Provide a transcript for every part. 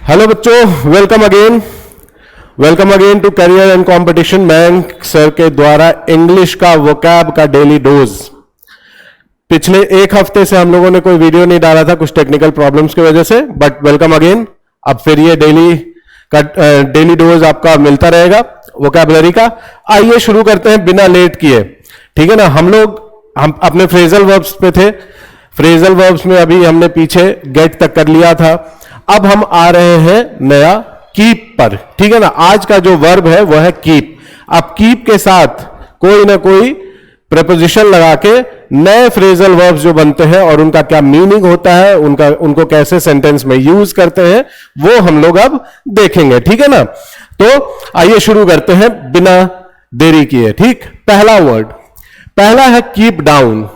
Hello बच्चों, welcome again to career and competition. मैं sir के द्वारा इंग्लिश का वोकैब का डेली डोज। पिछले एक हफ्ते से हम लोगों ने कोई वीडियो नहीं डाला था कुछ टेक्निकल प्रॉब्लम्स की वजह से, बट वेलकम अगेन। अब फिर ये डेली डोज आपका मिलता रहेगा वोकैबुलरी का। आइए शुरू करते हैं बिना लेट किए, ठीक है ना। हम अपने फ्रेजल वर्ब्स पे थे। फ्रेजल वर्ब्स में अभी हमने पीछे गेट तक कर लिया था। अब हम आ रहे हैं नया कीप पर, ठीक है ना। आज का जो वर्ब है वो है कीप। अब कीप के साथ कोई ना कोई प्रेपोजिशन लगा के नए फ्रेजल वर्ब्स जो बनते हैं और उनका क्या मीनिंग होता है, उनको कैसे सेंटेंस में यूज करते हैं, वो हम लोग अब देखेंगे, ठीक है ना। तो आइए शुरू करते हैं बिना देरी किए। ठीक, पहला है कीप डाउन।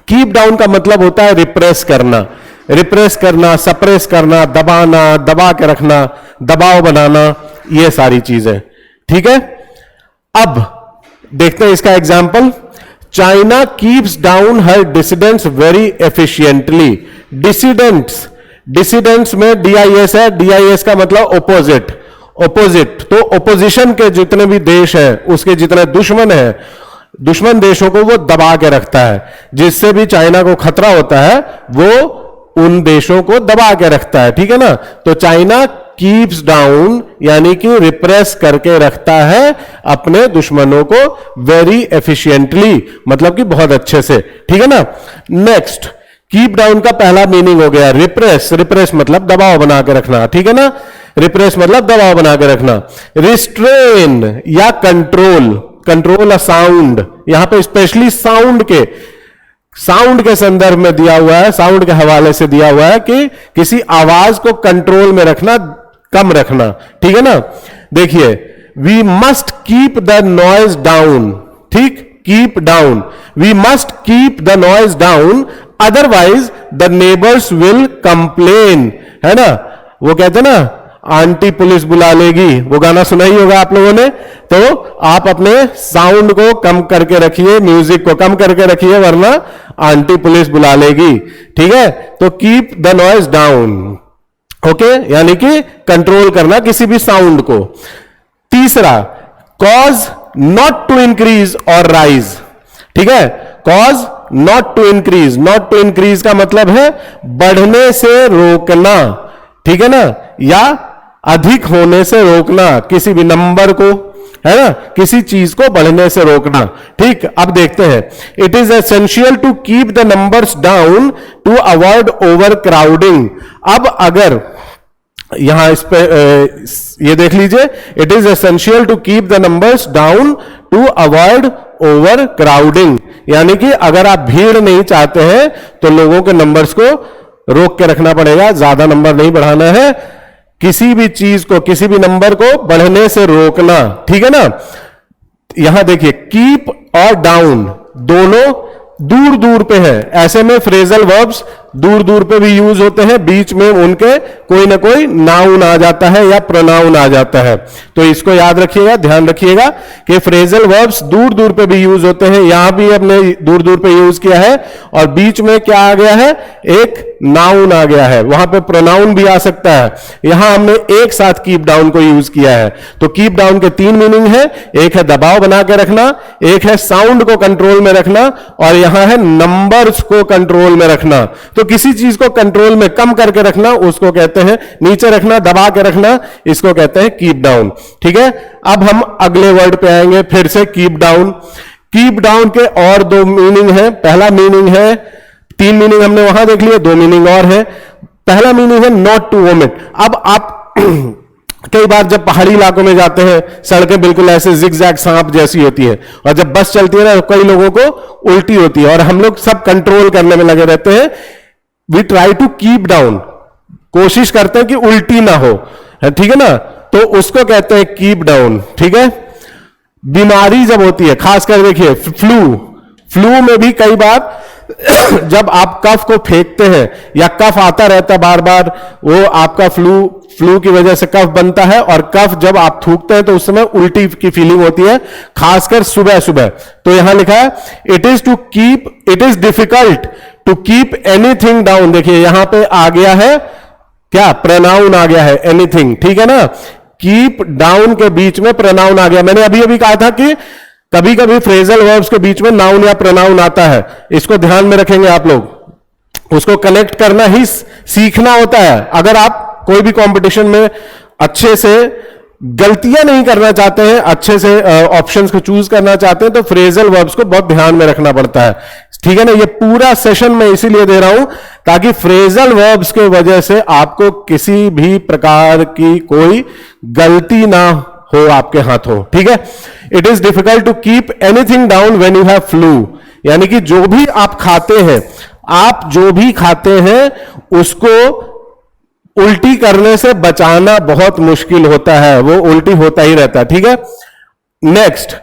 कीप डाउन का मतलब होता है रिप्रेस करना, सप्रेस करना, दबाना, दबा के रखना, दबाव बनाना, ये सारी चीजें, ठीक है। अब देखते हैं इसका एग्जाम्पल। चाइना कीप्स डाउन हर डिसिडेंट्स वेरी एफिशिएंटली। डिसिडेंट्स में DIS है। DIS का मतलब ओपोजिट। तो ओपोजिशन के जितने भी देश हैं, उसके जितने दुश्मन हैं, दुश्मन देशों को वो दबा के रखता है। जिससे भी चाइना को खतरा होता है वो उन देशों को दबा के रखता है, ठीक है ना। तो चाइना कीप्स डाउन यानी कि रिप्रेस करके रखता है अपने दुश्मनों को वेरी एफिशिएंटली, मतलब कि बहुत अच्छे से, ठीक है ना। नेक्स्ट, कीप डाउन का पहला मीनिंग हो गया रिप्रेस मतलब दबाव बना के रखना, ठीक है ना। रिप्रेस मतलब दबाव बना के रखना। रिस्ट्रेन या कंट्रोल अ साउंड, यहां पे स्पेशली साउंड के संदर्भ में दिया हुआ है, साउंड के हवाले से दिया हुआ है कि किसी आवाज को कंट्रोल में रखना, कम रखना, ठीक है ना। देखिए, we must keep the noise down. ठीक, keep down, we must keep the noise down otherwise the neighbours will complain, है ना। वो कहते हैं ना, आंटी पुलिस बुला लेगी, वो गाना सुना ही होगा आप लोगों ने। तो आप अपने साउंड को कम करके रखिए, म्यूजिक को कम करके रखिए, वरना आंटी पुलिस बुला लेगी, ठीक है। तो keep the noise down, okay, यानी कि कंट्रोल करना किसी भी साउंड को। तीसरा, कॉज नॉट टू इंक्रीज और राइज, ठीक है। कॉज नॉट टू इंक्रीज का मतलब है बढ़ने से रोकना, ठीक है ना, या अधिक होने से रोकना किसी भी नंबर को, है ना, किसी चीज को बढ़ने से रोकना। ठीक, अब देखते हैं। It is essential to keep the numbers down to avoid overcrowding. अब अगर यहां इस पे ये देख लीजिए, it is essential to keep the numbers down to avoid overcrowding, यानी कि अगर आप भीड़ नहीं चाहते हैं तो लोगों के नंबर्स को रोक के रखना पड़ेगा, ज्यादा नंबर नहीं बढ़ाना है, किसी भी चीज को, किसी भी नंबर को बढ़ने से रोकना, ठीक है ना। यहां देखिए, कीप और डाउन दोनों दूर दूर पे है। ऐसे में फ्रेजल वर्ब्स दूर दूर पे भी यूज होते हैं, बीच में उनके कोई ना कोई नाउन आ जाता है या प्रोनाउन आ जाता है। तो इसको याद रखिएगा, ध्यान रखिएगा कि फ्रेजल वर्ब्स दूर दूर पे भी यूज होते हैं। यहां भी हमने दूर दूर पे यूज किया है और बीच में क्या आ गया है, एक नाउन आ गया है, वहां पे प्रोनाउन भी आ सकता है। यहां हमने एक साथ कीप डाउन को यूज किया है। तो कीप डाउन के 3 मीनिंग है, एक है दबाव बना के रखना, एक है साउंड को कंट्रोल में रखना, और यहां है नंबर्स को कंट्रोल में रखना। तो किसी चीज को कंट्रोल में कम करके रखना, उसको कहते हैं, नीचे रखना, दबा के रखना, इसको कहते हैं कीप डाउन, ठीक है। अब हम अगले वर्ड पे आएंगे, फिर से कीप डाउन। कीप डाउन के और 2 मीनिंग है। पहला मीनिंग है, 3 मीनिंग हमने वहां देख लिया, 2 मीनिंग और है। पहला मीनिंग है नॉट टू वोमिट। अब आप कई बार जब पहाड़ी इलाकों में जाते हैं, सड़कें बिल्कुल ऐसे जिगजैग सांप जैसी होती है, और जब बस चलती है ना, तो कई लोगों को उल्टी होती है, और हम लोग सब कंट्रोल करने में लगे रहते हैं। We try to keep down, कोशिश करते हैं कि उल्टी ना हो, ठीक है ना। तो उसको कहते हैं कीप डाउन, ठीक है। बीमारी जब होती है, खासकर देखिए फ्लू में भी कई बार जब आप कफ को फेंकते हैं या कफ आता रहता है बार बार, वो आपका फ्लू की वजह से कफ बनता है, और कफ जब आप थूकते हैं तो उस समय उल्टी की फीलिंग होती है, खासकर सुबह सुबह। तो यहां लिखा है, it is difficult to keep anything down. देखिए यहां पे आ गया है क्या प्रोनाउन आ गया है, एनीथिंग, ठीक है ना। कीप डाउन के बीच में प्रोनाउन आ गया। मैंने अभी अभी कहा था कि कभी कभी फ्रेजल वर्ब्स के बीच में नाउन या प्रोनाउन आता है, इसको ध्यान में रखेंगे आप लोग। उसको कनेक्ट करना ही सीखना होता है। अगर आप कोई भी कंपटीशन में अच्छे से गलतियां नहीं करना चाहते हैं, अच्छे से ऑप्शंस को चूज करना चाहते हैं, तो फ्रेजल वर्ब्स को बहुत ध्यान में रखना पड़ता है, ठीक है ना। ये पूरा सेशन मैं इसीलिए दे रहा हूं ताकि फ्रेजल वर्ब्स के वजह से आपको किसी भी प्रकार की कोई गलती ना हो आपके हाथों, ठीक है। It is difficult to keep anything down when you have flu, यानी कि जो भी आप खाते हैं, आप जो भी खाते हैं उसको उल्टी करने से बचाना बहुत मुश्किल होता है, वो उल्टी होता ही रहता है, ठीक है। Next,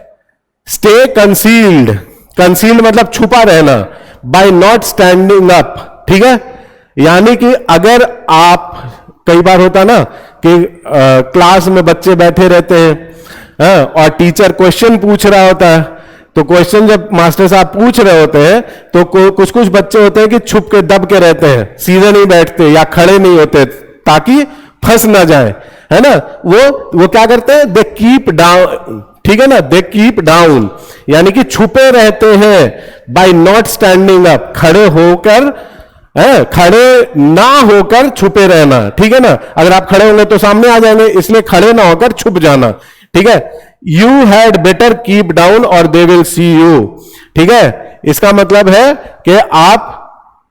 stay concealed. कंसील्ड मतलब छुपा रहना, बाय नॉट स्टैंडिंग अप, ठीक है। यानी कि अगर आप, कई बार होता ना कि क्लास में बच्चे बैठे रहते हैं और टीचर क्वेश्चन पूछ रहा होता है, तो क्वेश्चन जब मास्टर साहब पूछ रहे होते हैं तो कुछ कुछ बच्चे होते हैं कि छुप के दब के रहते हैं, सीधे नहीं बैठते या खड़े नहीं होते ताकि फंस ना जाए, है ना। वो क्या करते हैं, दे कीप डाउन, ठीक है ना, दे कीप डाउन, यानी कि छुपे रहते हैं, बाय नॉट स्टैंडिंग अप, खड़े होकर, खड़े ना होकर छुपे रहना, ठीक है ना। अगर आप खड़े होंगे तो सामने आ जाएंगे, इसलिए खड़े ना होकर छुप जाना, ठीक है। You had better keep down और दे विल सी यू, ठीक है। इसका मतलब है कि आप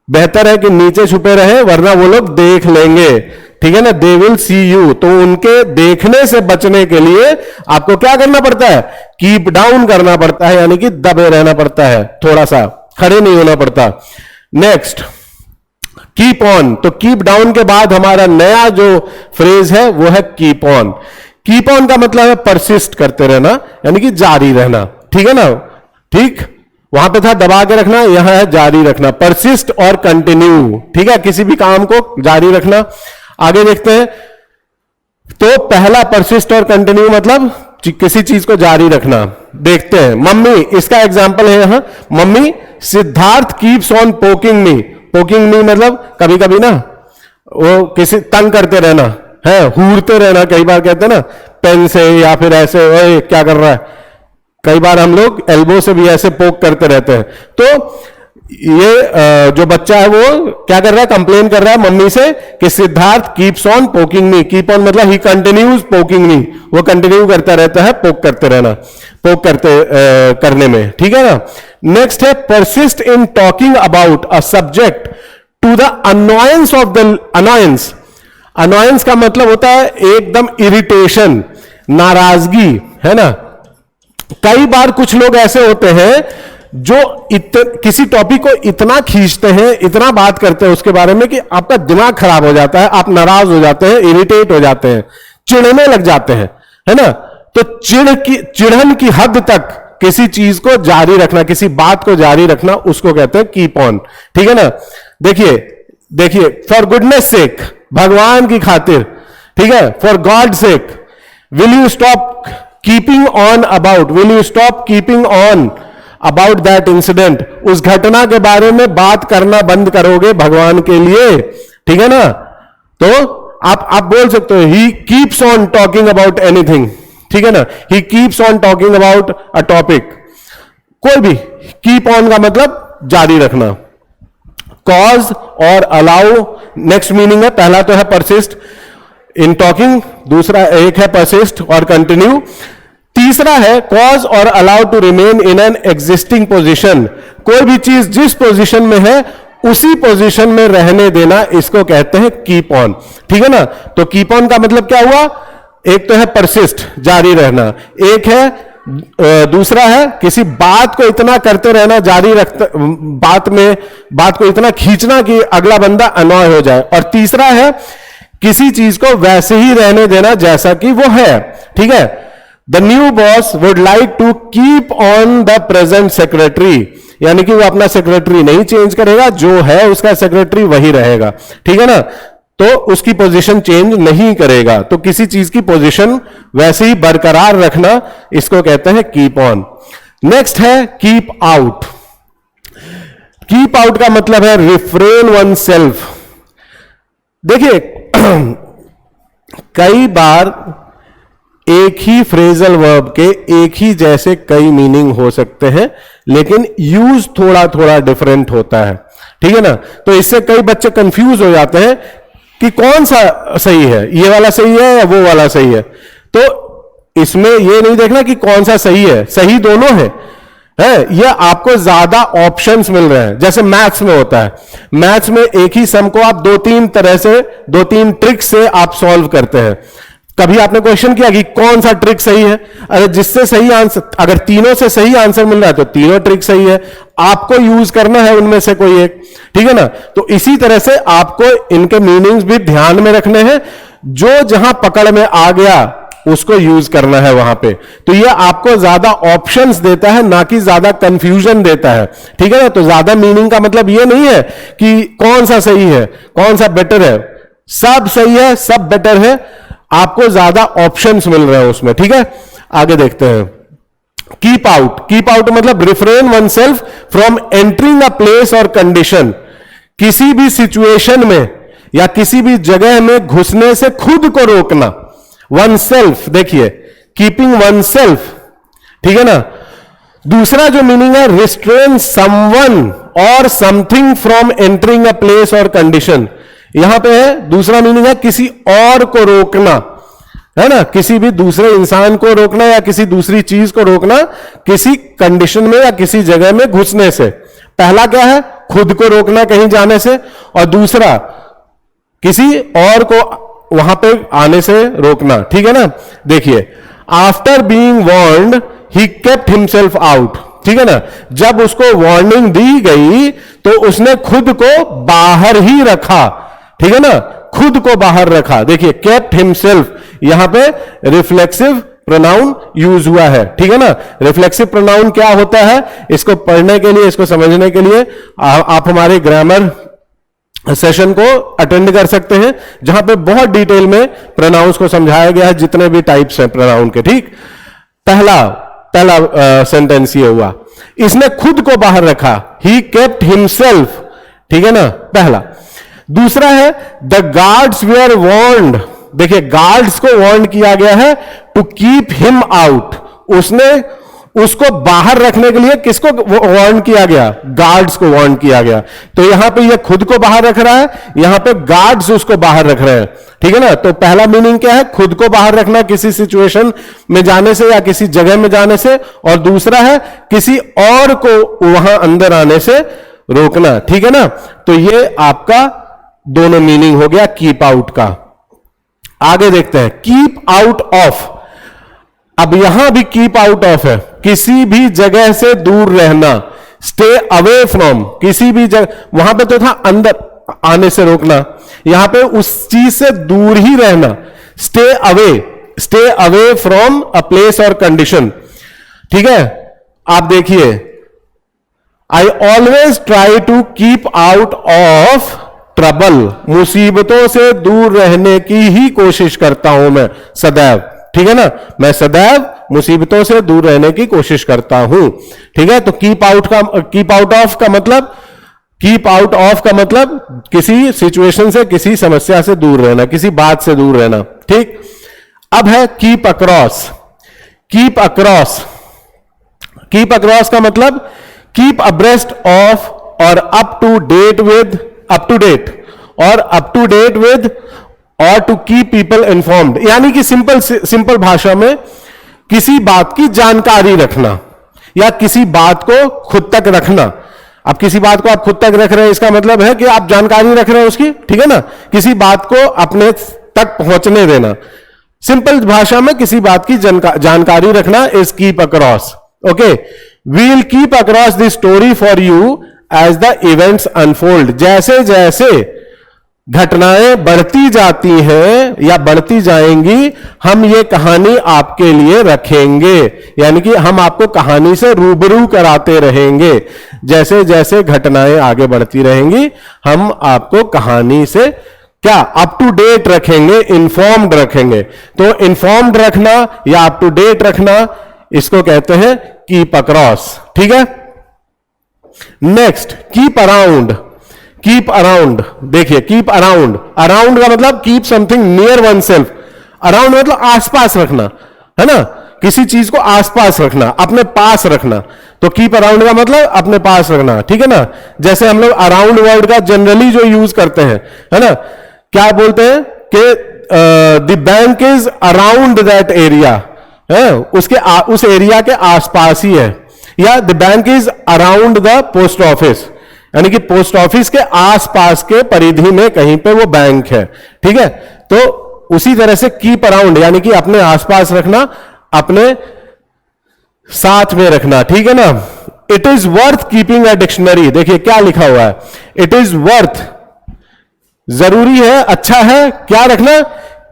बेहतर है कि नीचे छुपे रहे, वरना वो लोग देख लेंगे, ठीक है ना। दे विल सी यू, तो उनके देखने से बचने के लिए आपको क्या करना पड़ता है, कीप डाउन करना पड़ता है, यानी कि दबे रहना पड़ता है, थोड़ा सा खड़े नहीं होना पड़ता। Next, keep on. तो कीप डाउन के बाद हमारा नया जो फ्रेज है वो है कीप ऑन। कीप ऑन का मतलब है परसिस्ट करते रहना, यानी कि जारी रहना, ठीक है ना। ठीक, वहां पे था दबा के रखना, यहां है जारी रखना, परसिस्ट और कंटिन्यू, ठीक है, किसी भी काम को जारी रखना। आगे देखते हैं, तो पहला परसिस्ट और कंटिन्यू मतलब किसी चीज को जारी रखना। देखते हैं, मम्मी, इसका एग्जाम्पल है यहां, mummy Siddharth keeps on poking me. Poking me मतलब कभी कभी ना वो किसी तंग करते रहना है, हूरते रहना, कई बार कहते हैं ना पेन से या फिर ऐसे, ओए क्या कर रहा है, कई बार हम लोग एल्बो से भी ऐसे पोक करते रहते हैं। तो ये जो बच्चा है वो क्या कर रहा है, कंप्लेन कर रहा है मम्मी से कि Siddharth keeps on poking me. Keep on मतलब ही कंटिन्यूज पोकिंग मी, वो कंटिन्यू करता रहता है पोक करते रहना, पोक करने में, ठीक है ना। नेक्स्ट है persist in talking about a subject to the annoyance of the annoyance. Annoyance का मतलब होता है एकदम इरिटेशन, नाराजगी, है ना। कई बार कुछ लोग ऐसे होते हैं जो किसी टॉपिक को इतना खींचते हैं, इतना बात करते हैं उसके बारे में कि आपका दिमाग खराब हो जाता है, आप नाराज हो जाते हैं, इरिटेट हो जाते हैं, चिढ़ने लग जाते हैं, है ना। तो चिढ़न की हद तक किसी चीज को जारी रखना, किसी बात को जारी रखना, उसको कहते हैं कीप ऑन, ठीक है ना। देखिए फॉर गुडनेस सेक, भगवान की खातिर, ठीक है, for God sake, will you stop keeping on about, will you stop keeping on about that incident, उस घटना के बारे में बात करना बंद करोगे भगवान के लिए, ठीक है ना। तो आप बोल सकते हो he keeps on talking about anything, ठीक है ना, he keeps on talking about a topic, कोई भी, कीप ऑन का मतलब जारी रखना। कॉज और अलाउ, नेक्स्ट मीनिंग है, पहला तो है परसिस्ट इन टॉकिंग, दूसरा एक है परसिस्ट और कंटिन्यू, तीसरा है कॉज और allow to remain in an existing position. कोई भी चीज जिस पोजीशन में है उसी पोजीशन में रहने देना, इसको कहते हैं कीप ऑन, ठीक है ना। तो कीप ऑन का मतलब क्या हुआ, एक तो है परसिस्ट, जारी रहना, एक है दूसरा है किसी बात को इतना करते रहना, जारी रखते, बात को इतना खींचना कि अगला बंदा अनॉय हो जाए, और तीसरा है किसी चीज को वैसे ही रहने देना जैसा कि वो है, ठीक है। The new boss would like to keep on the present secretary, यानी कि वो अपना सेक्रेटरी नहीं चेंज करेगा, जो है उसका सेक्रेटरी वही रहेगा, ठीक है ना। तो उसकी पोजीशन चेंज नहीं करेगा, तो किसी चीज की पोजीशन वैसे ही बरकरार रखना, इसको कहते हैं कीप ऑन। नेक्स्ट है कीप आउट। कीप आउट का मतलब है रिफ्रेन वन सेल्फ। देखिए कई बार एक ही फ्रेजल वर्ब के एक ही जैसे कई मीनिंग हो सकते हैं, लेकिन यूज थोड़ा थोड़ा डिफरेंट होता है, ठीक है ना। तो इससे कई बच्चे कंफ्यूज हो जाते हैं कि कौन सा सही है, ये वाला सही है या वो वाला सही है। तो इसमें ये नहीं देखना कि कौन सा सही है, सही दोनों है, ये आपको ज्यादा ऑप्शंस मिल रहे हैं। जैसे मैथ्स में होता है, मैथ्स में एक ही सम को आप दो तीन तरह से, दो तीन ट्रिक से आप सॉल्व करते हैं। कभी आपने क्वेश्चन किया कि कौन सा ट्रिक सही है? अरे जिससे सही आंसर, अगर तीनों से सही आंसर मिल रहा है तो तीनों ट्रिक सही है, आपको यूज करना है उनमें से कोई एक, ठीक है ना। तो इसी तरह से आपको इनके मीनिंग्स भी ध्यान में रखने हैं, जो जहां पकड़ में आ गया उसको यूज करना है वहां पे। तो ये आपको ज्यादा ऑप्शंस देता है, ना कि ज्यादा कंफ्यूजन देता है, ठीक है ना। तो ज्यादा मीनिंग का मतलब ये नहीं है कि कौन सा सही है, कौन सा बेटर है, सब सही है, सब बेटर है, आपको ज्यादा ऑप्शंस मिल रहे हैं उसमें, ठीक है। आगे देखते हैं, कीप आउट। कीप आउट मतलब refrain one self from entering a place और कंडीशन। किसी भी सिचुएशन में या किसी भी जगह में घुसने से खुद को रोकना। वन सेल्फ, देखिए कीपिंग वन सेल्फ, ठीक है ना। दूसरा जो मीनिंग है, रिस्ट्रेन समवन और something from entering a place और कंडीशन। यहां पे है दूसरा मीनिंग है किसी और को रोकना, है ना, किसी भी दूसरे इंसान को रोकना या किसी दूसरी चीज को रोकना किसी कंडीशन में या किसी जगह में घुसने से। पहला क्या है, खुद को रोकना कहीं जाने से, और दूसरा किसी और को वहां पे आने से रोकना, ठीक है ना। देखिए, after being warned he kept himself out, ठीक है ना। जब उसको वार्निंग दी गई तो उसने खुद को बाहर ही रखा, ठीक है ना, खुद को बाहर रखा। देखिए केप्ट हिमसेल्फ, यहां पे रिफ्लेक्सिव प्रोनाउन यूज हुआ है, ठीक है ना। रिफ्लेक्सिव प्रोनाउन क्या होता है, इसको पढ़ने के लिए, इसको समझने के लिए आप हमारे ग्रामर सेशन को अटेंड कर सकते हैं, जहां पे बहुत डिटेल में प्रोनाउंस को समझाया गया है, जितने भी टाइप्स हैं प्रोनाउन के, ठीक। पहला सेंटेंस ये हुआ, इसने खुद को बाहर रखा, ही केप्ट हिमसेल्फ, ठीक है ना, पहला। दूसरा है द गार्ड्स वेयर वार्न्ड। देखिए गार्ड्स को वार्न किया गया है टू कीप हिम आउट। उसने उसको बाहर रखने के लिए किसको वार्न किया गया, गार्ड्स को वार्न किया गया। तो यहां पे ये खुद को बाहर रख रहा है, यहां पे गार्ड्स उसको बाहर रख रहे हैं, ठीक है ना। तो पहला मीनिंग क्या है, खुद को बाहर रखना किसी सिचुएशन में जाने से या किसी जगह में जाने से, और दूसरा है किसी और को वहां अंदर आने से रोकना, ठीक है ना। तो ये आपका दोनों मीनिंग हो गया कीप आउट का। आगे देखते हैं, कीप आउट ऑफ। अब यहां भी कीप आउट ऑफ है, किसी भी जगह से दूर रहना, स्टे अवे फ्रॉम, किसी भी जगह, वहां पे तो था अंदर आने से रोकना, यहां पे उस चीज से दूर ही रहना, stay away from a place और कंडीशन, ठीक है। आप देखिए, I always try to keep out of trouble, मुसीबतों से दूर रहने की ही कोशिश करता हूं मैं सदैव, ठीक है ना। मैं सदैव मुसीबतों से दूर रहने की कोशिश करता हूं, ठीक है। तो कीप आउट ऑफ का मतलब, कीप आउट ऑफ का मतलब किसी सिचुएशन से, किसी समस्या से दूर रहना, किसी बात से दूर रहना, ठीक। अब है कीप अक्रॉस। कीप अक्रॉस का मतलब कीप अब्रेस्ट ऑफ और अप टू डेट विद, और टू कीप पीपल इन्फॉर्म्ड, यानी कि सिंपल भाषा में किसी बात की जानकारी रखना या किसी बात को खुद तक रखना। अब किसी बात को आप खुद तक रख रहे हैं, इसका मतलब है कि आप जानकारी रख रहे हैं उसकी, ठीक है ना। किसी बात को अपने तक पहुंचने देना, सिंपल भाषा में किसी बात की जानकारी रखना is keep across, okay. We will keep across the story for you as the events unfold. जैसे जैसे घटनाएं बढ़ती जाती हैं या बढ़ती जाएंगी, हम ये कहानी आपके लिए रखेंगे, यानी कि हम आपको कहानी से रूबरू कराते रहेंगे। जैसे जैसे घटनाएं आगे बढ़ती रहेंगी, हम आपको कहानी से क्या अप टू डेट रखेंगे, इन्फॉर्म्ड रखेंगे। तो इन्फॉर्म्ड रखना या अप टू डेट रखना, इसको कहते हैं कीप अक्रॉस, ठीक है। Next, keep around. Keep around, देखिए कीप अराउंड, अराउंड का मतलब keep something near one self, around मतलब आसपास रखना, है ना, किसी चीज को आसपास रखना, अपने पास रखना, तो कीप अराउंड का मतलब अपने पास रखना, ठीक है ना। जैसे हम लोग अराउंड वर्ड का जनरली जो यूज करते हैं, है ना, क्या बोलते हैं कि the bank is around that area, है उस एरिया के आसपास ही है, या the bank is around the post office, यानी कि पोस्ट ऑफिस के आसपास के परिधि में कहीं पे वो बैंक है, ठीक है। तो उसी तरह से कीप अराउंड यानी कि अपने आसपास रखना, अपने साथ में रखना, ठीक है ना। It is worth keeping a dictionary, देखिए क्या लिखा हुआ है, इट इज वर्थ, जरूरी है, अच्छा है, क्या रखना,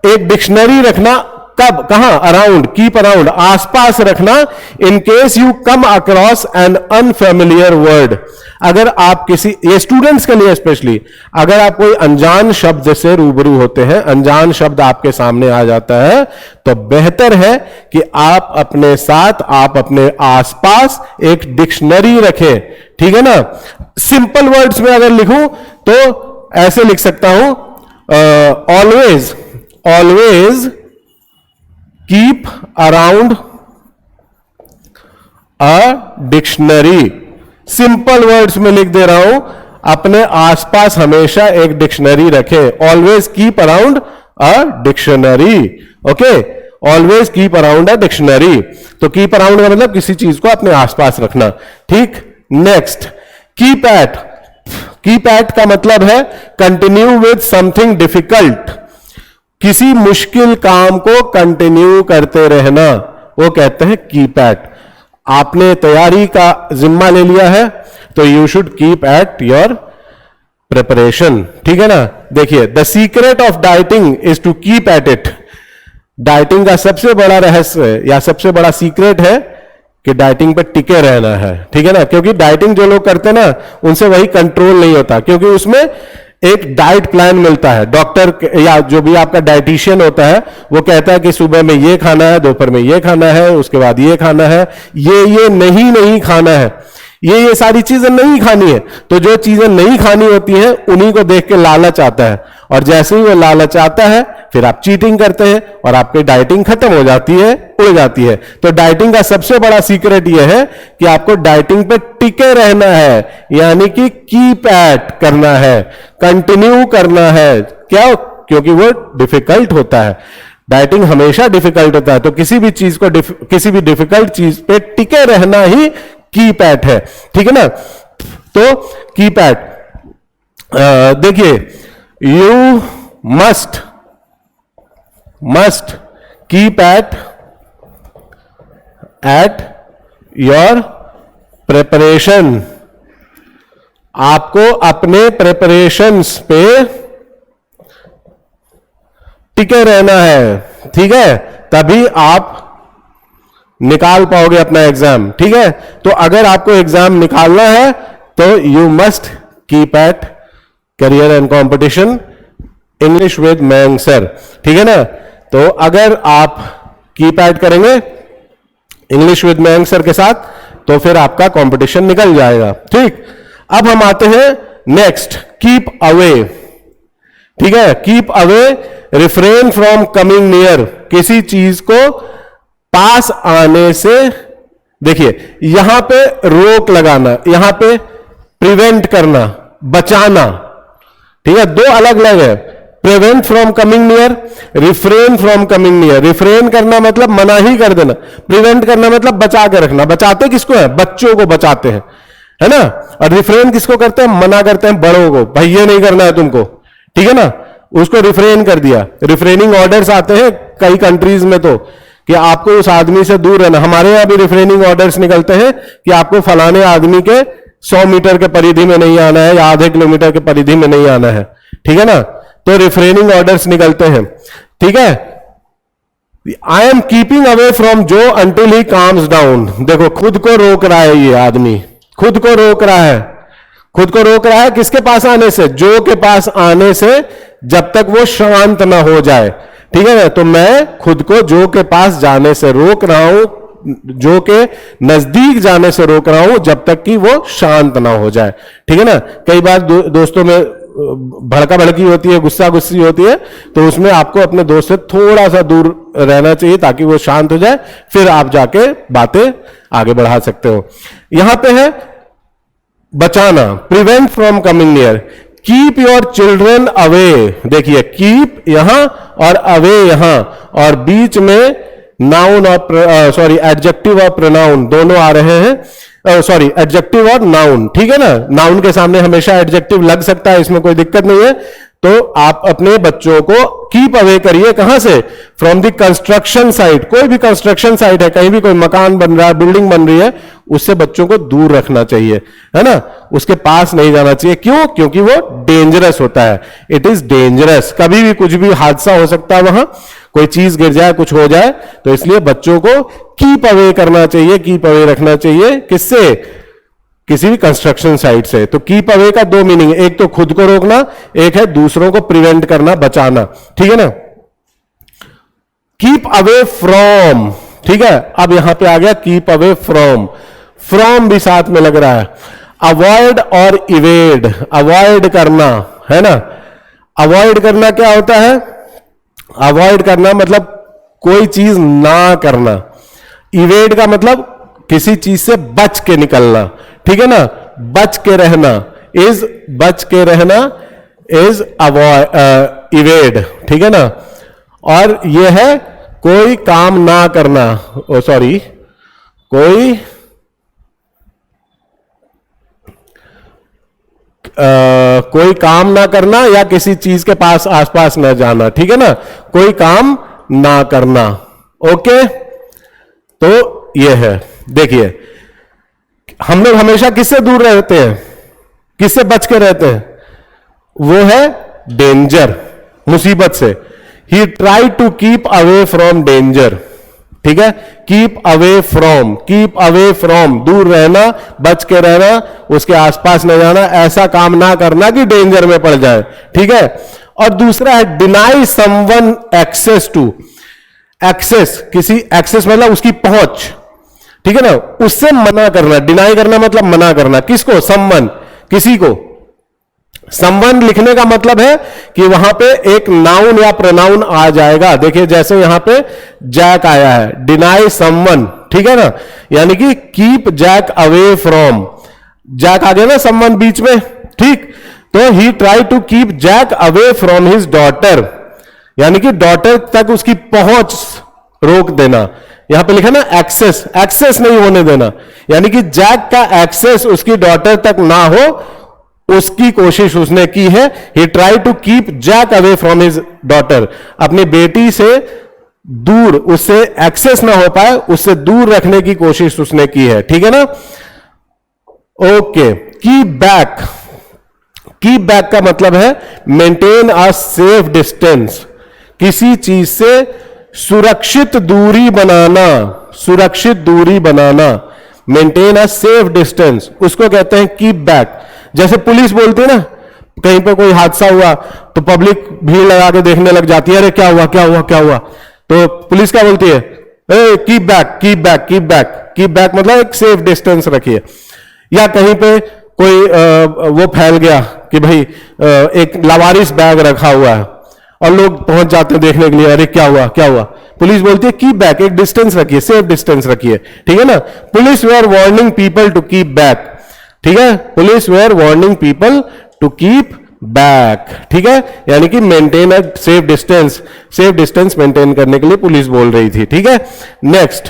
एक डिक्शनरी रखना, कब, कहां, अराउंड, कीप अराउंड, आसपास रखना, in case you come across N unfamiliar word, अगर आप किसी, ये स्टूडेंट्स के लिए स्पेशली, अगर आप कोई अनजान शब्द से रूबरू होते हैं, अनजान शब्द आपके सामने आ जाता है, तो बेहतर है कि आप अपने साथ, आप अपने आसपास एक डिक्शनरी रखें, ठीक है ना। सिंपल वर्ड्स में अगर लिखूं तो ऐसे लिख सकता हूं, always, always keep around a dictionary, simple words में लिख दे रहा हूं, अपने आसपास हमेशा एक डिक्शनरी रखें, always keep around a dictionary, okay, always keep around a dictionary, तो कीप अराउंड का मतलब किसी चीज को अपने आसपास रखना, ठीक। Next, keep at, keep at का मतलब है कंटिन्यू विद समथिंग डिफिकल्ट, किसी मुश्किल काम को कंटिन्यू करते रहना, वो कहते हैं कीप एट। आपने तैयारी का जिम्मा ले लिया है तो you should keep at your preparation, ठीक है ना। देखिए, the secret of dieting is to keep at it, dieting का सबसे बड़ा रहस्य या सबसे बड़ा सीक्रेट है कि डाइटिंग पे टिके रहना है, ठीक है ना, क्योंकि डाइटिंग जो लोग करते हैं ना, उनसे वही कंट्रोल नहीं होता, क्योंकि उसमें एक डाइट प्लान मिलता है, डॉक्टर या जो भी आपका डाइटिशियन होता है वो कहता है कि सुबह में ये खाना है, दोपहर में ये खाना है, उसके बाद ये खाना है, ये नहीं खाना है, ये सारी चीजें नहीं खानी है। तो जो चीजें नहीं खानी होती हैं उन्हीं को देख के लालच आता है, और जैसे ही वो लालच आता है फिर आप चीटिंग करते हैं और आपकी डाइटिंग खत्म हो जाती है, उड़ जाती है। तो डाइटिंग का सबसे बड़ा सीक्रेट यह है कि आपको डाइटिंग पे टिके रहना है, यानी कि कीप एट करना है, कंटिन्यू करना है, क्या, क्योंकि वो डिफिकल्ट होता है, डाइटिंग हमेशा डिफिकल्ट होता है, तो किसी भी चीज को किसी भी डिफिकल्ट चीज पे टिके रहना ही कीप एट है, ठीक है ना। तो कीप एट, देखिए, you must keep at your preparation, आपको अपने प्रिपरेशंस पे टिके रहना है, ठीक है, तभी आप निकाल पाओगे अपना एग्जाम, ठीक है। तो अगर आपको एग्जाम निकालना है तो you must keep at career and competition English with Mayank sir, ठीक है ना। तो अगर आप कीप एट करेंगे इंग्लिश विद मयंक सर के साथ तो फिर आपका कंपटीशन निकल जाएगा, ठीक। अब हम आते हैं नेक्स्ट, कीप अवे, ठीक है। Keep away, refrain from coming near, किसी चीज को पास आने से, देखिए यहां पे रोक लगाना, यहां पे प्रिवेंट करना, बचाना, ठीक है, दो अलग अलग है। Prevent from coming near, refrain from coming near, refrain करना मतलब मना ही कर देना, प्रिवेंट करना मतलब बचा के रखना। बचाते किसको है, बच्चों को बचाते हैं, है ना। और रिफ्रेन किसको करते हैं, मना करते हैं बड़ों को, भाई ये नहीं करना है तुमको, ठीक है ना, उसको रिफ्रेन कर दिया। रिफ्रेनिंग ऑर्डर्स आते हैं कई कंट्रीज में तो कि आपको उस आदमी से दूर रहना। हमारे यहां भी रिफ्रेनिंग ऑर्डर्स निकलते हैं कि आपको फलाने आदमी के 100 मीटर के परिधि में नहीं आना है या आधे किलोमीटर के परिधि में नहीं आना है, ठीक है ना। तो रिफ्रेनिंग ऑर्डर्स निकलते हैं, ठीक है। I am keeping away from जो अंटिल ही काम्स डाउन, देखो खुद को रोक रहा है, ये आदमी खुद को रोक रहा है, खुद को रोक रहा है किसके पास आने से, जो के पास आने से, जब तक वो शांत ना हो जाए, ठीक है ना। तो मैं खुद को जो के पास जाने से रोक रहा हूं, जो के नजदीक जाने से रोक रहा हूं जब तक कि वो शांत ना हो जाए। ठीक है ना। कई बार दोस्तों में भड़का भड़की होती है, गुस्सा गुस्सी होती है, तो उसमें आपको अपने दोस्त से थोड़ा सा दूर रहना चाहिए ताकि वो शांत हो जाए, फिर आप जाके बातें आगे बढ़ा सकते हो। यहां पे है बचाना, prevent from coming near, keep your children away. देखिए कीप यहां और अवे यहां, और बीच में नाउन और सॉरी एडजेक्टिव और प्रोनाउन दोनों आ रहे हैं, सॉरी एडजेक्टिव और नाउन। ठीक है ना। नाउन के सामने हमेशा एडजेक्टिव लग सकता है, इसमें कोई दिक्कत नहीं है। तो आप अपने बच्चों को कीप अवे करिए, कहां से? From the construction site. कोई भी कंस्ट्रक्शन साइट है, कहीं भी कोई मकान बन रहा है, बिल्डिंग बन रही है, उससे बच्चों को दूर रखना चाहिए, है ना। उसके पास नहीं जाना चाहिए। क्यों? क्योंकि वो डेंजरस होता है। It is dangerous. कभी भी कुछ भी हादसा हो सकता है, वहां कोई चीज गिर जाए, कुछ हो जाए, तो इसलिए बच्चों को कीप अवे करना चाहिए, कीप अवे रखना चाहिए। किससे? किसी भी कंस्ट्रक्शन साइट से। तो कीप अवे का दो मीनिंग है, एक तो खुद को रोकना, एक है दूसरों को प्रिवेंट करना, बचाना। ठीक है ना। कीप अवे फ्रॉम, ठीक है। अब यहां पे आ गया कीप अवे फ्रॉम, फ्रॉम भी साथ में लग रहा है। अवॉइड और इवेड, अवॉइड करना, है ना। अवॉइड करना क्या होता है? अवॉइड करना मतलब कोई चीज ना करना। इवेड का मतलब किसी चीज से बच के निकलना। ठीक है ना। बच के रहना, इज बच के रहना, इज अवॉइड, इवेड। ठीक है ना। और यह है कोई काम ना करना, सॉरी कोई काम ना करना या किसी चीज के पास आसपास ना जाना। ठीक है ना। कोई काम ना करना। ओके, तो यह है। देखिए हम लोग हमेशा किससे दूर रहते हैं, किससे बच के रहते हैं? वो है डेंजर, मुसीबत से। He try to keep away from danger. ठीक है। Keep away from, keep away from, दूर रहना, बच के रहना, उसके आसपास न जाना, ऐसा काम ना करना कि डेंजर में पड़ जाए। ठीक है। और दूसरा है deny someone access to. Access, किसी एक्सेस मतलब उसकी पहुंच। ठीक है ना। उससे मना करना, डिनाई करना मतलब मना करना। किसको? समवन, किसी को। समवन लिखने का मतलब है कि वहां पे एक नाउन या प्रोनाउन आ जाएगा। देखिए जैसे यहां पे जैक आया है, डिनाई समवन। ठीक है ना। यानी कि keep Jack away from, Jack आ गया ना समवन बीच में। ठीक। तो he try to keep Jack away from his daughter, यानी कि डॉटर तक उसकी पहुंच रोक देना। यहां पे लिखा ना एक्सेस, एक्सेस नहीं होने देना, यानी कि जैक का एक्सेस उसकी डॉटर तक ना हो, उसकी कोशिश उसने की है। He try to keep Jack away from his daughter, अपनी बेटी से दूर, उससे एक्सेस ना हो पाए, उससे दूर रखने की कोशिश उसने की है। ठीक है ना। Okay. Keep back, keep back का मतलब है मेंटेन अ सेफ डिस्टेंस, किसी चीज से सुरक्षित दूरी बनाना, सुरक्षित दूरी बनाना। मेंटेन अ सेफ डिस्टेंस, उसको कहते हैं कीप बैक। जैसे पुलिस बोलती है ना, कहीं पे कोई हादसा हुआ तो पब्लिक भीड़ लगा के देखने लग जाती है, अरे क्या हुआ क्या हुआ क्या हुआ, तो पुलिस क्या बोलती है? Keep back, keep back, keep back. Keep back मतलब एक सेफ डिस्टेंस रखिए। या कहीं पे कोई वो फैल गया कि भाई एक लावारिस बैग रखा हुआ है और लोग पहुंच जाते हैं देखने के लिए, अरे क्या हुआ क्या हुआ, पुलिस बोलती है कीप बैक, एक डिस्टेंस रखिए, सेफ डिस्टेंस रखिए। ठीक है ना। Police were warning people to keep back. ठीक है। Police were warning people to keep back. ठीक है। यानी कि maintain a safe distance, safe distance maintain करने के लिए पुलिस बोल रही थी। ठीक है। Next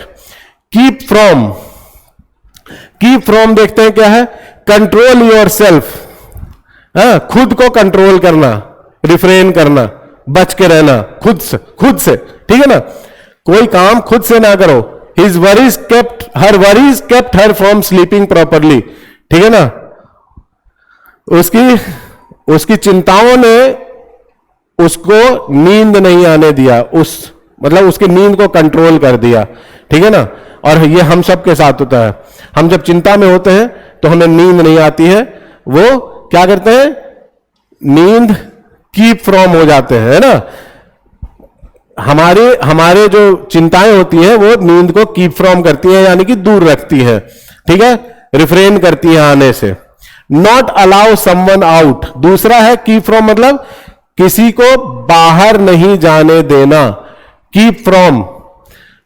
keep from, keep from देखते हैं क्या है? कंट्रोल योर सेल्फ, खुद को कंट्रोल करना, रिफ्रेन करना, बच के रहना, खुद से, खुद से। ठीक है ना। कोई काम खुद से ना करो। His worries kept her from sleeping properly. ठीक है ना। उसकी चिंताओं ने उसको नींद नहीं आने दिया, मतलब उसकी नींद को कंट्रोल कर दिया। ठीक है ना। और ये हम सब के साथ होता है। हम जब चिंता में होते हैं तो हमें नींद नहीं आती है, वो क्या करते हैं? नींद कीप फ्रॉम हो जाते हैं, है ना। हमारे हमारे जो चिंताएं होती हैं वो नींद को कीप फ्रॉम करती है, यानी कि दूर रखती है, ठीक है, रिफ्रेन करती है आने से। नॉट अलाउ समवन आउट, दूसरा है कीप फ्रॉम, मतलब किसी को बाहर नहीं जाने देना। कीप फ्रॉम,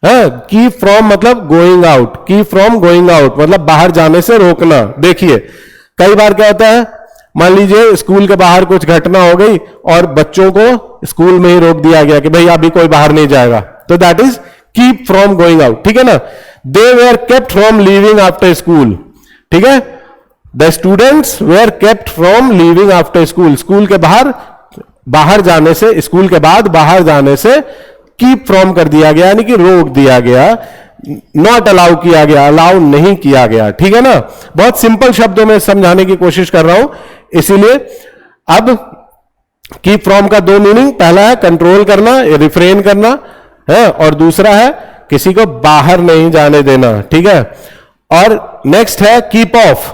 कीप फ्रॉम मतलब going out, keep from going out मतलब बाहर जाने से रोकना। देखिए कई बार क्या होता है, मान लीजिए स्कूल के बाहर कुछ घटना हो गई और बच्चों को स्कूल में ही रोक दिया गया कि भाई अभी कोई बाहर नहीं जाएगा, तो that is keep from going out, ठीक है ना। They were kept from leaving after school, ठीक है, the students were kept from leaving after school, school के बाहर जाने से, स्कूल के बाद बाहर जाने से कीप फ्रॉम कर दिया गया, यानी कि रोक दिया गया, नॉट अलाउ किया गया, अलाउ नहीं किया गया, ठीक है ना। बहुत सिंपल शब्दों में समझाने की कोशिश कर रहा हूं, इसीलिए अब कीप फ्रॉम का दो मीनिंग, पहला है कंट्रोल करना, रिफ्रेन करना है, और दूसरा है किसी को बाहर नहीं जाने देना, ठीक है। और नेक्स्ट है keep of.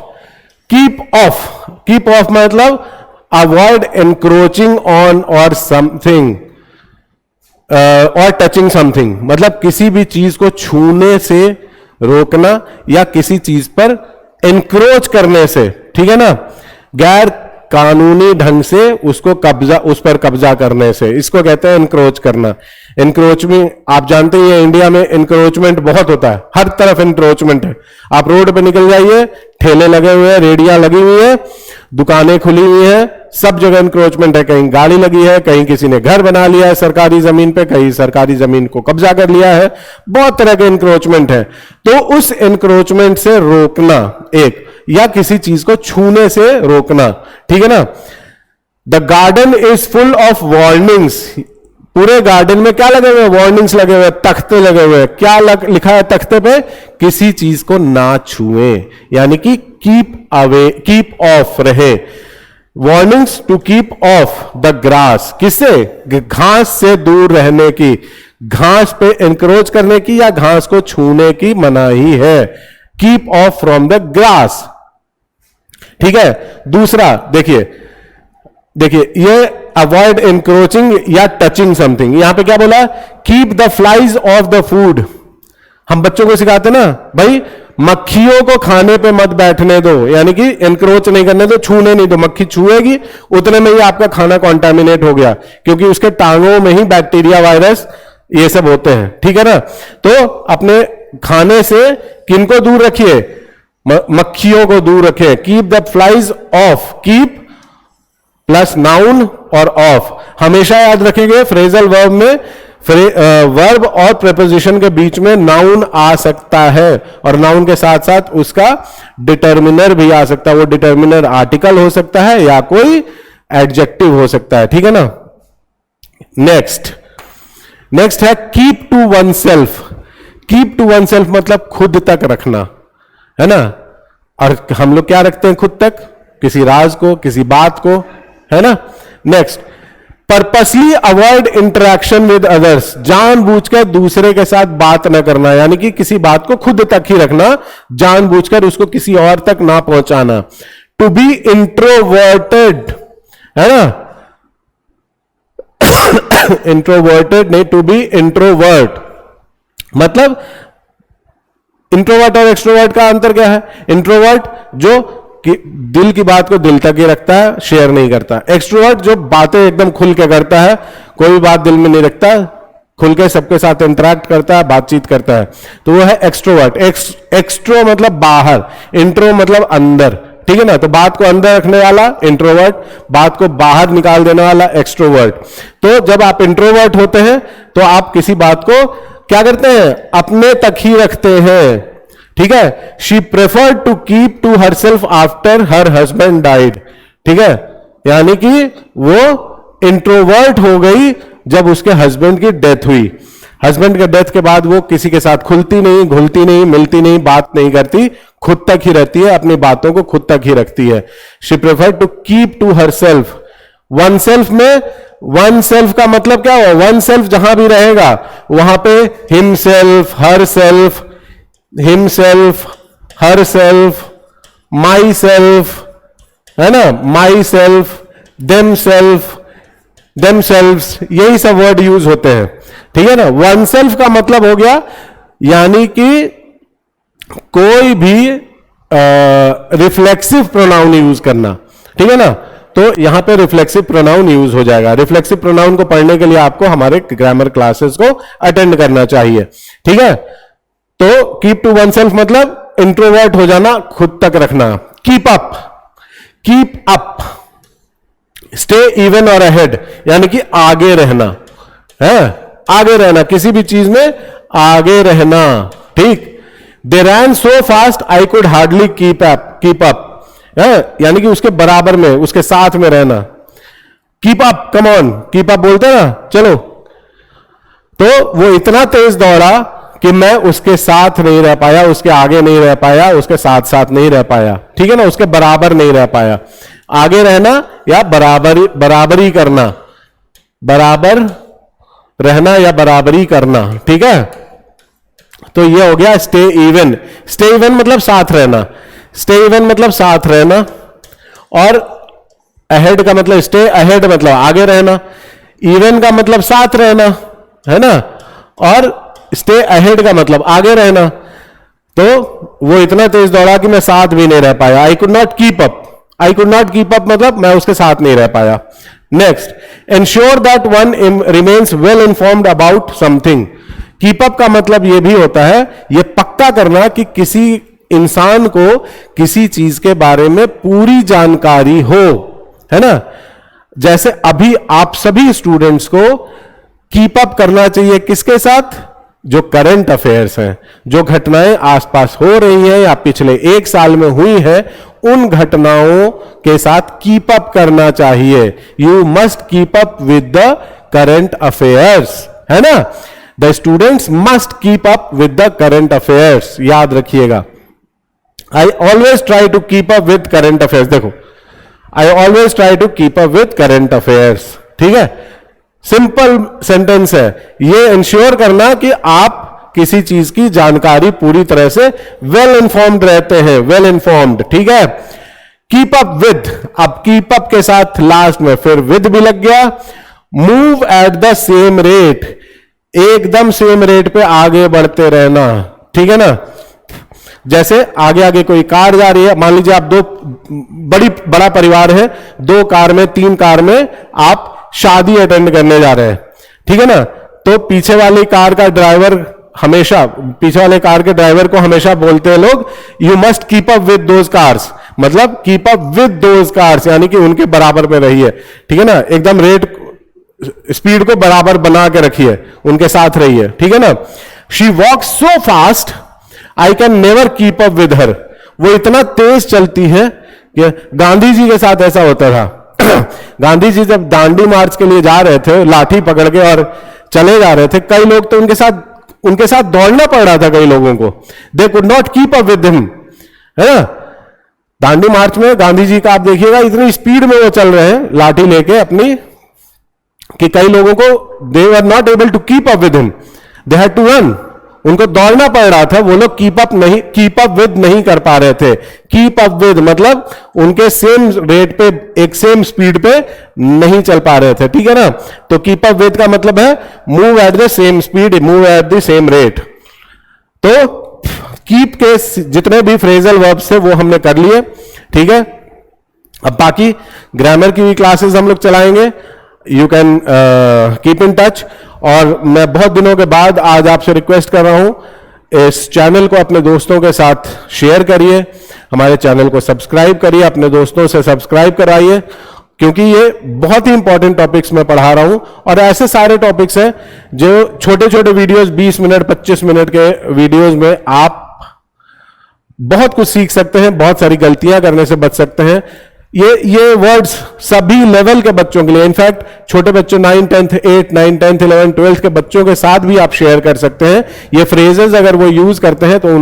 Keep of, keep of मतलब अवॉइड एनक्रोचिंग ऑन और समथिंग और टचिंग समथिंग, मतलब किसी भी चीज को छूने से रोकना या किसी चीज पर एनक्रोच करने से, ठीक है ना, गैर कानूनी ढंग से उसको कब्जा, उस पर कब्जा करने से, इसको कहते हैं एनक्रोच करना। एनक्रोचमेंट आप जानते ही हैं, इंडिया में एनक्रोचमेंट बहुत होता है, हर तरफ एनक्रोचमेंट है। आप रोड पे निकल जाइए, ठेले लगे हुए हैं, रेडियां लगी हुई है, दुकानें खुली हुई हैं, सब जगह एनक्रोचमेंट है। कहीं गाड़ी लगी है, कहीं किसी ने घर बना लिया है सरकारी जमीन पे, कहीं सरकारी जमीन को कब्जा कर लिया है, बहुत तरह के एनक्रोचमेंट है। तो उस एनक्रोचमेंट से रोकना एक, या किसी चीज को छूने से रोकना, ठीक है ना। The garden is full of warnings, पूरे गार्डन में क्या लगे हुए, वार्निंग्स लगे हुए, तख्ते लगे हुए, क्या लिखा है तख्ते पे, किसी चीज को ना छुए, यानी कि कीप अवे, कीप ऑफ रहे। Warnings to keep off the grass, किससे, घास से दूर रहने की, घास पे एनक्रोच करने की या घास को छूने की मनाही है। Keep of from the grass, ठीक है। दूसरा देखिए ये अवॉइड एनक्रोचिंग या टचिंग समथिंग, यहां पे क्या बोला, keep the flies of the food. हम बच्चों को सिखाते ना, भाई मक्खियों को खाने पे मत बैठने दो, यानी कि एनक्रोच नहीं करने दो, छूने नहीं दो, मक्खी छुएगी उतने में ही आपका खाना कॉन्टामिनेट हो गया, क्योंकि उसके टांगों में ही बैक्टीरिया, वायरस, ये सब होते हैं, ठीक है ना। तो अपने खाने से किनको दूर रखिए, मक्खियों को दूर रखें। Keep the flies of, keep plus noun और ऑफ, हमेशा याद रखेंगे फ्रेजल वर्ब में वर्ब और प्रेपोजिशन के बीच में नाउन आ सकता है, और नाउन के साथ साथ उसका डिटर्मिनर भी आ सकता है। वो डिटर्मिनर आर्टिकल हो सकता है या कोई एडजेक्टिव हो सकता है, ठीक है ना। नेक्स्ट है keep to oneself. Keep to oneself मतलब खुद तक रखना, है ना। और हम लोग क्या रखते हैं खुद तक, किसी राज को, किसी बात को, है ना। Next, purposely avoid interaction with others, जानबूझकर दूसरे के साथ बात न करना, यानी कि किसी बात को खुद तक ही रखना, जानबूझकर उसको किसी और तक ना पहुंचाना। टू बी इंट्रोवर्टेड, है ना, इंट्रोवर्टेड नहीं, टू बी इंट्रोवर्ट मतलब, इंट्रोवर्ट और एक्सट्रोवर्ट का अंतर क्या है, इंट्रोवर्ट जो कि दिल की बात को दिल तक ही रखता है, शेयर नहीं करता। एक्सट्रोवर्ट जो बातें एकदम खुल के करता है, कोई बात दिल में नहीं रखता, खुल के सबके साथ इंटरेक्ट करता है, बातचीत करता है, तो वो है एक्सट्रोवर्ट। एक्सट्रो मतलब बाहर, इंट्रो मतलब अंदर, ठीक है ना। तो बात को अंदर रखने वाला इंट्रोवर्ट, बात को बाहर निकाल देने वाला एक्सट्रोवर्ट। तो जब आप इंट्रोवर्ट होते हैं तो आप किसी बात को क्या करते हैं, अपने तक ही रखते हैं, ठीक है। She preferred to keep to herself after her husband died, ठीक है, यानी कि वो इंट्रोवर्ट हो गई जब उसके हस्बैंड की डेथ हुई। हस्बैंड के डेथ के बाद वो किसी के साथ खुलती नहीं, घुलती नहीं, मिलती नहीं, बात नहीं करती, खुद तक ही रहती है, अपनी बातों को खुद तक ही रखती है। She preferred to keep to herself. Oneself में, वन सेल्फ का मतलब क्या हुआ, वन सेल्फ जहां भी रहेगा वहां pay him self, her self, him self, her self, my self, है ना, my self, them self, themselves, यही सब वर्ड यूज होते हैं, ठीक है ना। वन सेल्फ का मतलब हो गया यानी कि कोई भी रिफ्लेक्सिव प्रोनाउन यूज करना, ठीक है ना। तो यहां पे रिफ्लेक्सिव प्रोनाउन यूज हो जाएगा। रिफ्लेक्सिव प्रोनाउन को पढ़ने के लिए आपको हमारे ग्रामर क्लासेस को अटेंड करना चाहिए, ठीक है। तो कीप टू वन सेल्फ मतलब इंट्रोवर्ट हो जाना, खुद तक रखना। कीप अप, स्टे इवन और अहेड यानी कि आगे रहना है, आगे रहना, किसी भी चीज में आगे रहना, ठीक। They ran so fast I could hardly keep up यानी कि उसके बराबर में, उसके साथ में रहना। Keep up, come on, keep up बोलते हैं ना, चलो। तो वो इतना तेज दौड़ा कि मैं उसके साथ नहीं रह पाया, उसके आगे नहीं रह पाया, उसके साथ साथ नहीं रह पाया, ठीक है ना, उसके बराबर नहीं रह पाया। आगे रहना या बराबरी करना, बराबर रहना या बराबरी करना, ठीक है। तो ये हो गया स्टे इवन। स्टे इवन मतलब साथ रहना, स्टे इवन मतलब साथ रहना, और अहेड का मतलब, स्टे अहेड मतलब आगे रहना, इवन का मतलब साथ रहना, है ना, और स्टे अहेड का मतलब आगे रहना। तो वो इतना तेज दौड़ा कि मैं साथ भी नहीं रह पाया। I could not keep up, I could not keep up मतलब मैं उसके साथ नहीं रह पाया। Next, ensure that one remains well informed about something. Keep up का मतलब यह भी होता है, यह पक्का करना कि किसी इंसान को किसी चीज के बारे में पूरी जानकारी हो, है ना। जैसे अभी आप सभी स्टूडेंट्स को कीप अप करना चाहिए किसके साथ, जो करंट अफेयर्स हैं, जो घटनाएं आसपास हो रही हैं या पिछले एक साल में हुई है, उन घटनाओं के साथ कीप अप करना चाहिए। You must keep up with the current affairs, है ना। The students must keep up with the current affairs, याद रखिएगा। I always try to keep up with current affairs, देखो, I always try to keep up with current affairs, ठीक है। Simple sentence है ये, ensure करना कि आप किसी चीज की जानकारी पूरी तरह से वेल इन्फॉर्म्ड रहते हैं, वेल इन्फॉर्म्ड, ठीक है। कीप अप विद, अब कीप अप के साथ लास्ट में फिर विद भी लग गया। Move at the same rate, एकदम सेम रेट पे आगे बढ़ते रहना, ठीक है ना। जैसे आगे आगे कोई कार जा रही है, मान लीजिए आप बड़ा परिवार है, 2 कार में 3 कार में आप शादी अटेंड करने जा रहे हैं, ठीक है ना। तो पीछे वाली कार का ड्राइवर हमेशा, पीछे वाले कार के ड्राइवर को हमेशा बोलते हैं लोग, you must keep up with those cars, मतलब keep up with those cars यानी कि उनके बराबर में रहिए, ठीक है ना। एकदम रेट, स्पीड को बराबर बना के रखिए, उनके साथ रहिए, ठीक है ना। She walks so fast I can never keep up with her, वो इतना तेज चलती है कि गांधी जी के साथ ऐसा होता था। गांधी जी जब दांडी मार्च के लिए जा रहे थे, लाठी पकड़ के और चले जा रहे थे, कई लोग तो उनके साथ दौड़ना पड़ रहा था कई लोगों को, they could not keep up with him, है ना। दांडी मार्च में गांधी जी का आप देखिएगा इतनी स्पीड में वो चल रहे हैं लाठी लेके अपनी, कि कई लोगों को they were not able to keep up with him, they had to run, उनको दौड़ना पड़ रहा था, वो लोग कीप अप विद नहीं कर पा रहे थे। कीप अप विद मतलब उनके सेम रेट पे, एक सेम स्पीड पे नहीं चल पा रहे थे, ठीक है ना। तो कीप अप विद का मतलब है move at the same speed, move at the same rate. तो कीप के जितने भी फ्रेजल वर्ब्स थे वो हमने कर लिए, ठीक है। अब बाकी ग्रामर की भी क्लासेस हम लोग चलाएंगे, you can keep in touch. और मैं बहुत दिनों के बाद आज आपसे रिक्वेस्ट कर रहा हूं, इस चैनल को अपने दोस्तों के साथ शेयर करिए, हमारे चैनल को सब्सक्राइब करिए, अपने दोस्तों से सब्सक्राइब कराइए, क्योंकि ये बहुत ही इंपॉर्टेंट टॉपिक्स मैं पढ़ा रहा हूं। और ऐसे सारे टॉपिक्स हैं जो छोटे छोटे वीडियोस, 20 मिनट 25 मिनट के वीडियोस में आप बहुत कुछ सीख सकते हैं, बहुत सारी गलतियां करने से बच सकते हैं। ये वर्ड्स सभी लेवल के बच्चों के लिए, इनफैक्ट छोटे बच्चों 9, 10th, 8, 9, 10th, 11, 12th के बच्चों के साथ भी आप शेयर कर सकते हैं। ये फ्रेजेस अगर वो यूज करते हैं तो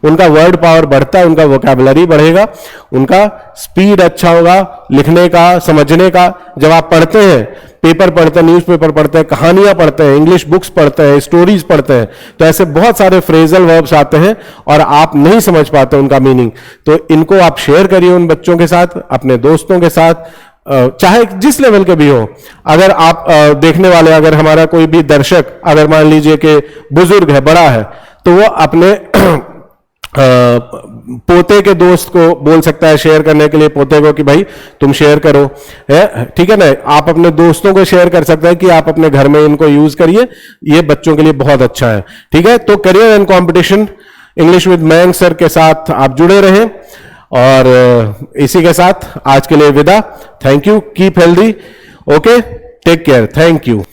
उनका वर्ड पावर बढ़ता है, उनका वोकैबुलरी बढ़ेगा, उनका स्पीड अच्छा होगा लिखने का, समझने का। जब आप पढ़ते हैं, पेपर पढ़ते हैं, न्यूज़पेपर पढ़ते हैं, कहानियां पढ़ते हैं, इंग्लिश बुक्स पढ़ते हैं, स्टोरीज पढ़ते हैं, तो ऐसे बहुत सारे फ्रेजल वर्ब्स आते हैं और आप नहीं समझ पाते उनका मीनिंग। तो इनको आप शेयर करिए उन बच्चों के साथ, अपने दोस्तों के साथ, चाहे जिस लेवल के भी हो, अगर आप देखने वाले, अगर हमारा कोई भी दर्शक अगर मान लीजिए कि बुजुर्ग है, बड़ा है, तो वो अपने पोते के दोस्त को बोल सकता है शेयर करने के लिए, पोते को कि भाई तुम शेयर करो, है ठीक है ना। आप अपने दोस्तों को शेयर कर सकते हैं कि आप अपने घर में इनको यूज करिए, ये बच्चों के लिए बहुत अच्छा है, ठीक है। तो career and competition English with Mayank sir के साथ आप जुड़े रहें, और इसी के साथ आज के लिए विदा। Thank you, keep healthy, okay, take care, thank you.